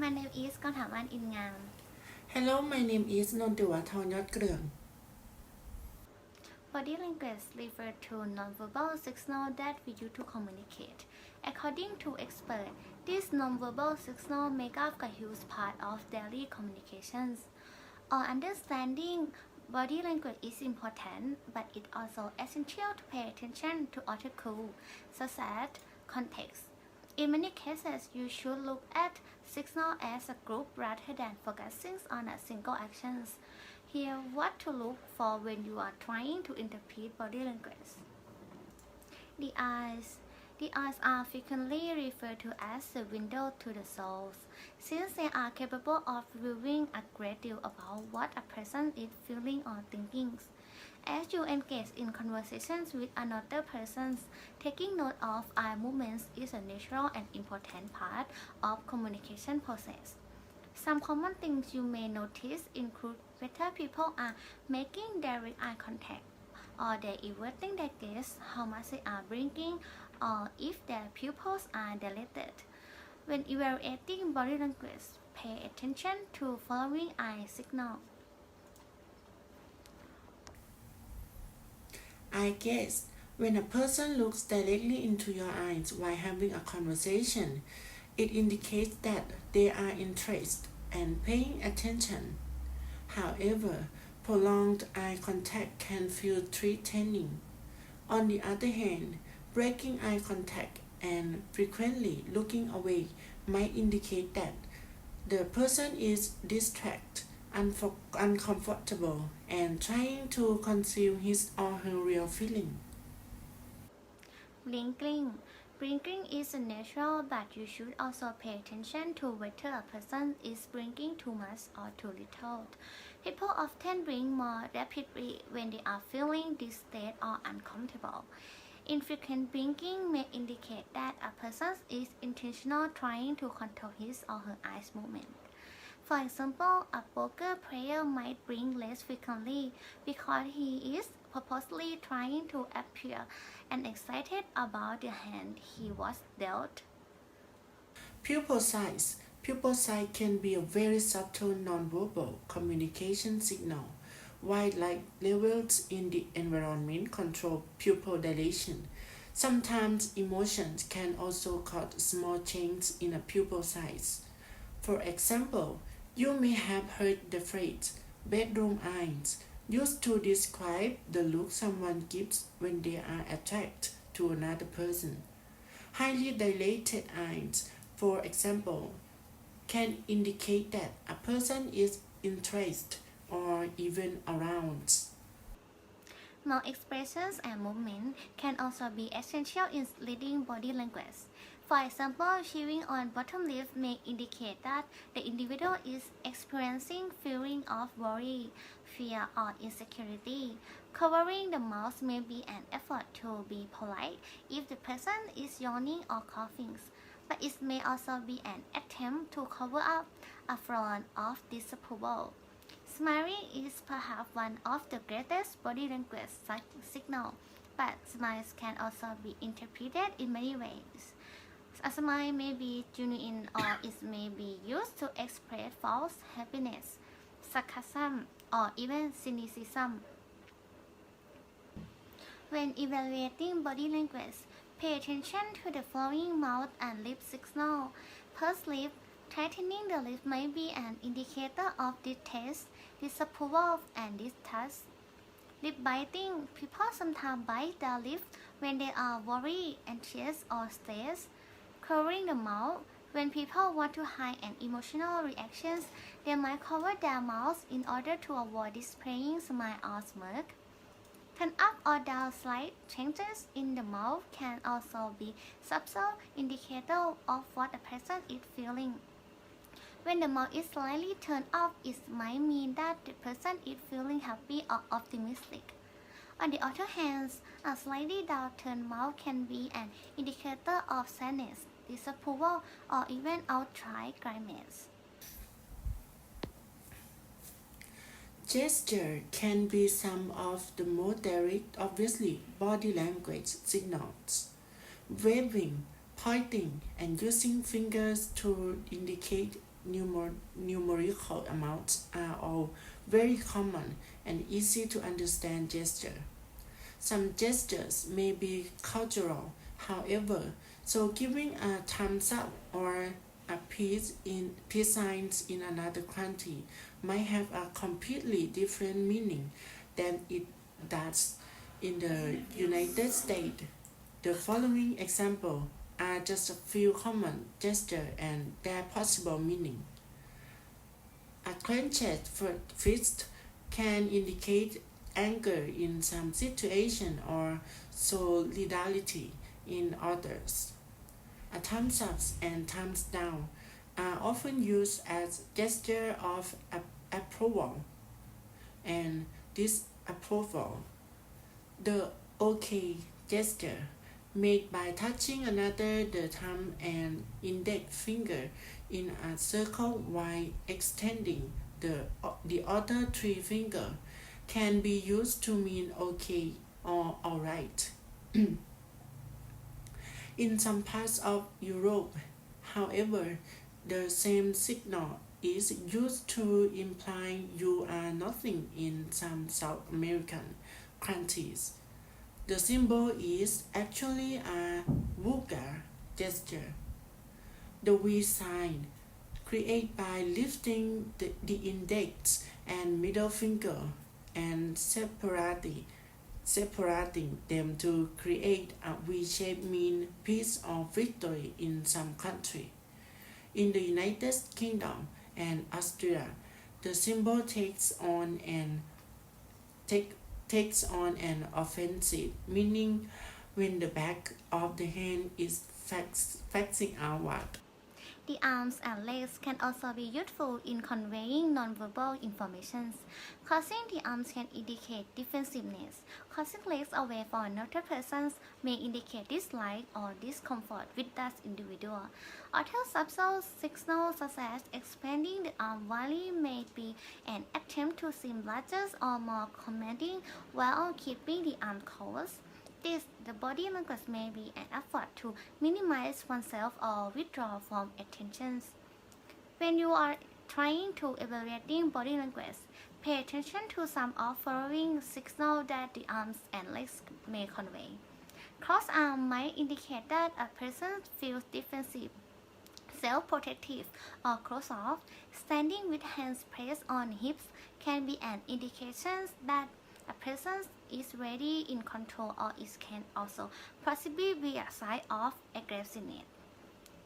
my name is กฐาวันอินงาม Hello, my name is นนติวัฒน์ทองยอดเกลือง Body language refers to nonverbal signals that we use to communicate. According to experts, these nonverbal signals make up a huge part of daily communications. Our understanding body language is important, but it's also essential to pay attention to other clues, such as context. In many cases, you should look at signals as a group rather than focusing on a single action. Here, what to look for when you are trying to interpret body language. The eyes. The eyes are frequently referred to as the window to the soul, since they are capable of revealing a great deal about what a person is feeling or thinking. As you engage in conversations with another person, taking note of eye movements is a natural and important part of communication process. Some common things you may notice include whether people are making direct eye contact, or they everything their gaze, how much they are blinking, or if their pupils are dilated. When evaluating body language, pay attention to following eye signals. I guess when a person looks directly into your eyes while having a conversation, it indicates that they are interested and paying attention. However, prolonged eye contact can feel threatening. On the other hand, breaking eye contact and frequently looking away might indicate that the person is distracted, uncomfortable, and trying to conceal his or her real feeling. Blinking. Blinking is natural, but you should also pay attention to whether a person is blinking too much or too little. People often blink more rapidly when they are feeling distressed or uncomfortable. Infrequent blinking may indicate that a person is intentionally trying to control his or her eyes movement. For example, a poker player might blink less frequently because he is purposely trying to appear and excited about the hand he was dealt. Pupil size. Pupil size can be a very subtle nonverbal communication signal. While light levels in the environment control pupil dilation, sometimes emotions can also cause small changes in a pupil size. For example, you may have heard the phrase bedroom eyes used to describe the look someone gives when they are attracted to another person. Highly dilated eyes, for example, can indicate that a person is interested or even aroused. Mouth expressions and movement can also be essential in reading body language. For example, chewing on bottom lip may indicate that the individual is experiencing feeling of worry, fear, or insecurity. Covering the mouth may be an effort to be polite if the person is yawning or coughing, but it may also be an attempt to cover up a frown of disapproval. Smiling is perhaps one of the greatest body language signals, but smiles can also be interpreted in many ways. A smile may be genuine or it may be used to express false happiness, sarcasm, or even cynicism. When evaluating body language, pay attention to the following mouth and lip signals. Pursed lip. Tightening the lip may be an indicator of distaste, disapproval, and distrust. Lip biting. People sometimes bite their lips when they are worried, anxious, or stressed. Covering the mouth. When people want to hide an emotional reactions, they might cover their mouths in order to avoid displaying smile or smirk. Turn up or down slight changes in the mouth can also be subtle indicator of what a person is feeling. When the mouth is slightly turned up, it might mean that the person is feeling happy or optimistic. On the other hand, a slightly downturned mouth can be an indicator of sadness, disapproval, or even outright grimace. Gesture can be some of the more direct, obviously, body language signals. Waving, Pointing and using fingers to indicate numerical amounts are all very common and easy to understand gesture. Some gestures may be cultural, however, so giving a thumbs up or a peace signs in another country might have a completely different meaning than it does in the United States. The following examples are just a few common gestures and their possible meaning. A clenched fist can indicate anger in some situation or solidarity in others. A thumbs up and thumbs down are often used as gesture of approval and disapproval. The OK gesture, made by touching another the thumb and index finger in a circle while extending the other three fingers, can be used to mean okay or alright. In some parts of Europe, however, the same signal is used to imply you are nothing in some South American countries. The symbol is actually a vulgar gesture. The V sign, created by lifting the index and middle finger and separating them to create a V-shape mean peace or victory in some country. In the United Kingdom and Austria, the symbol takes on an offensive meaning when the back of the hand is facing outward. The arms and legs can also be useful in conveying nonverbal information. Crossing the arms can indicate defensiveness. Crossing legs away from another person may indicate dislike or discomfort with that individual. Other subtle signals such as expanding the arm widely may be an attempt to seem larger or more commanding while keeping the arm closed. The body language may be an effort to minimize oneself or withdraw from attention. When you are trying to evaluate body language, pay attention to some of following signals that the arms and legs may convey. Crossed arm might indicate that a person feels defensive, self-protective, or closed off. Standing with hands pressed on hips can be an indication that a person is ready in control, or it can also possibly be a sign of aggressiveness.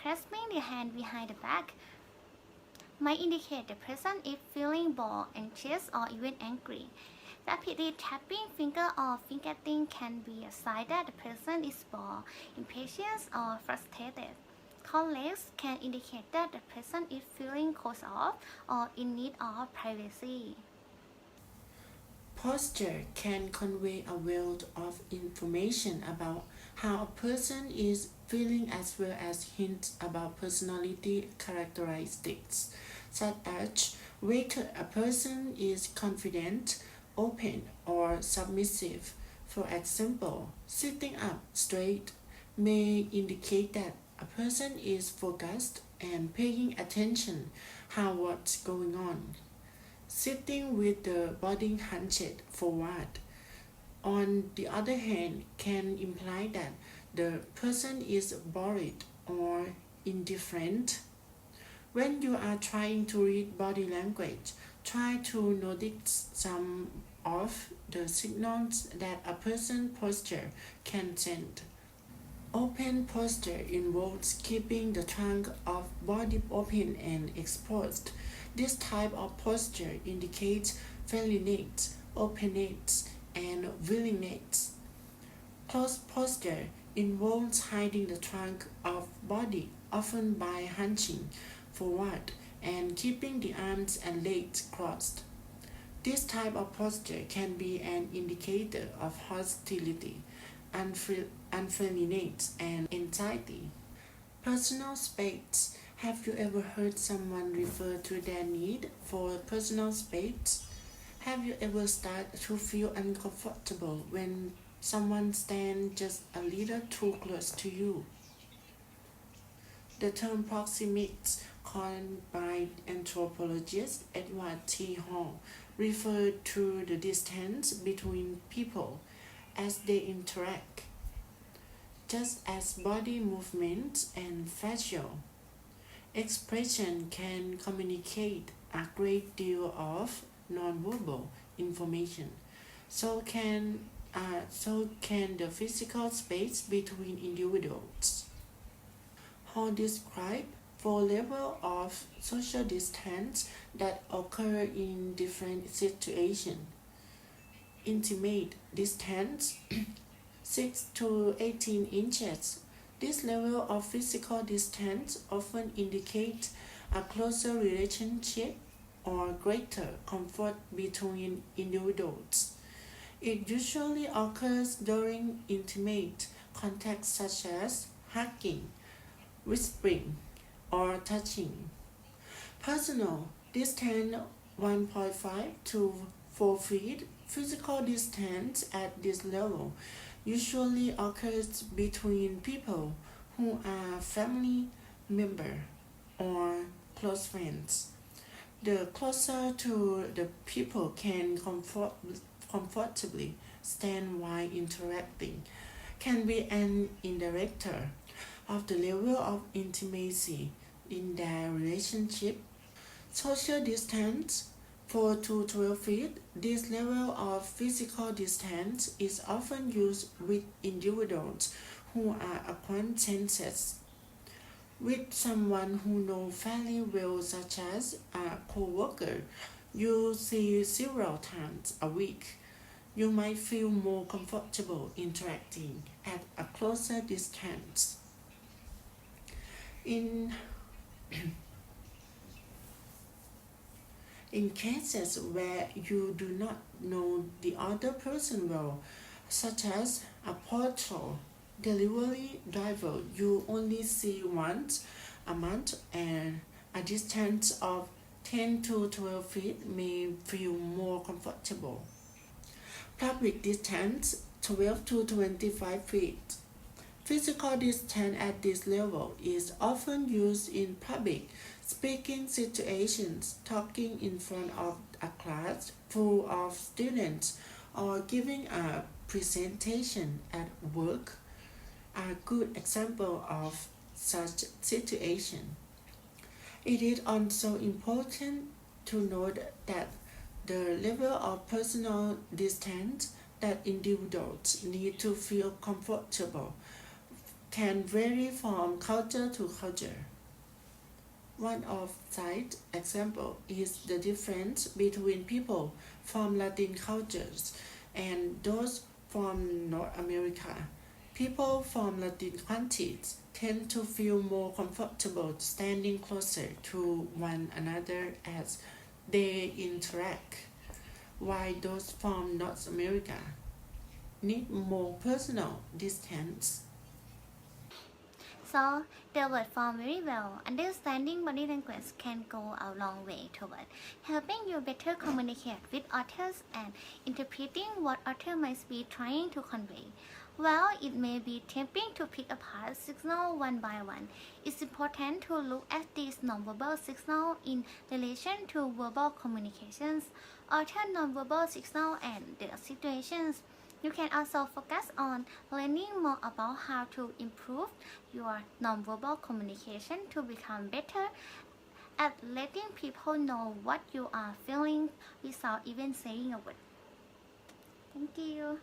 Clasping the hand behind the back might indicate the person is feeling bored, anxious, or even angry. Rapidly tapping finger or fingertip can be a sign that the person is bored, impatient, or frustrated. Crossed legs can indicate that the person is feeling closed off or in need of privacy. Posture can convey a wealth of information about how a person is feeling as well as hints about personality characteristics, such as whether a person is confident, open, or submissive. For example, sitting up straight may indicate that a person is focused and paying attention how what's going on. Sitting with the body hunched forward, on the other hand, can imply that the person is worried or indifferent. When you are trying to read body language, try to notice some of the signals that a person's posture can send. Open posture involves keeping the trunk of body open and exposed. This type of posture indicates friendliness, openness, and willingness. Closed posture involves hiding the trunk of body, often by hunching forward and keeping the arms and legs crossed. This type of posture can be an indicator of hostility, unfriendliness, and anxiety. Personal space. Have you ever heard someone refer to their need for personal space? Have you ever started to feel uncomfortable when someone stands just a little too close to you? The term proxemics, coined by anthropologist Edward T. Hall, referred to the distance between people as they interact, just as body movements and facial expression can communicate a great deal of nonverbal information. So can the physical space between individuals. Hall described four levels of social distance that occur in different situations. Intimate distance 6 to 18 inches. This level of physical distance often indicates a closer relationship or greater comfort between individuals. It usually occurs during intimate contact such as hugging, whispering, or touching. Personal distance 1.5 to 4 feet. Physical distance at this level usually occurs between people who are family members or close friends. The closer to the people can comfortably stand while interacting can be an indicator of the level of intimacy in their relationship. Social distance 4 to 12 feet. This level of physical distance is often used with individuals who are acquaintances with someone who know fairly well, such as a co-worker you see several times a week. You might feel more comfortable interacting at a closer distance. In In cases where you do not know the other person well, such as a portal delivery driver you only see once a month, and a distance of 10 to 12 feet may feel more comfortable. Public distance 12 to 25 feet. Physical distance at this level is often used in public speaking situations, talking in front of a class full of students, or giving a presentation at work. A good example of such situation. It is also important to note that the level of personal distance that individuals need to feel comfortable can vary from culture to culture. One of such example is the difference between people from Latin cultures and those from North America. People from Latin countries tend to feel more comfortable standing closer to one another as they interact, while those from North America need more personal distance. So, the word form very well. Understanding body language can go a long way toward helping you better communicate with others and interpreting what others might be trying to convey. While it may be tempting to pick apart signals one by one, it's important to look at these nonverbal signals in relation to verbal communications, other nonverbal signals, and their situations. You can also focus on learning more about how to improve your nonverbal communication to become better at letting people know what you are feeling without even saying a word. Thank you.